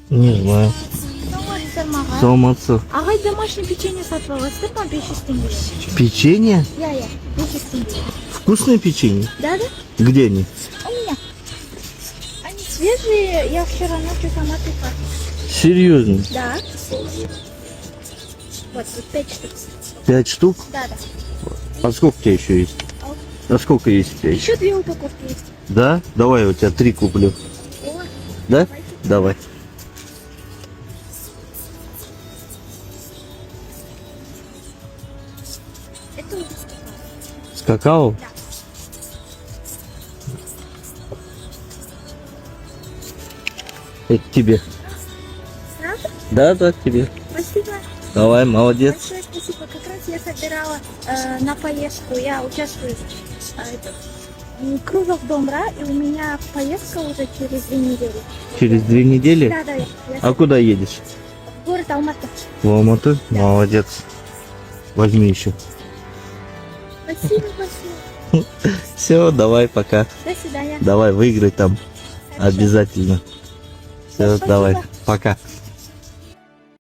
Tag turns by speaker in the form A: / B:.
A: Не знаю. Саламатсыз.
B: Ағай домашний печенье сатып аласыздар ма 500 теңге?
A: Печенье?
B: Я, 500 теңге.
A: Вкусное печенье?
B: Да?
A: Где они?
B: У меня. Они свежие, я вчера ночью сама пекла.
A: Серьезно?
B: Да. Вот, тут 5 штук.
A: 5 штук?
B: Да.
A: А сколько у тебя еще есть? А сколько есть у тебя еще?
B: Еще 2 упаковки есть.
A: Да? Давай, я у тебя 3 куплю.
B: О,
A: Да?
B: давайте.
A: Давай.
B: Это уже
A: С какао?
B: Да.
A: Это тебе.
B: Правда?
A: Да, тебе.
B: Спасибо.
A: Давай, молодец.
B: Большое спасибо. Как раз я собирала на поездку. Я участвую в Крузов Домра, и у меня поездка уже через 2 недели.
A: Через 2 недели?
B: Да, я
A: А куда едешь?
B: в город Алматы.
A: В Алмату?
B: Да.
A: Молодец. Возьми еще.
B: Спасибо большое.
A: Все, давай, пока.
B: До свидания.
A: Давай, выиграй там.
B: Хорошо.
A: Обязательно. Все,
B: Спасибо.
A: давай, пока.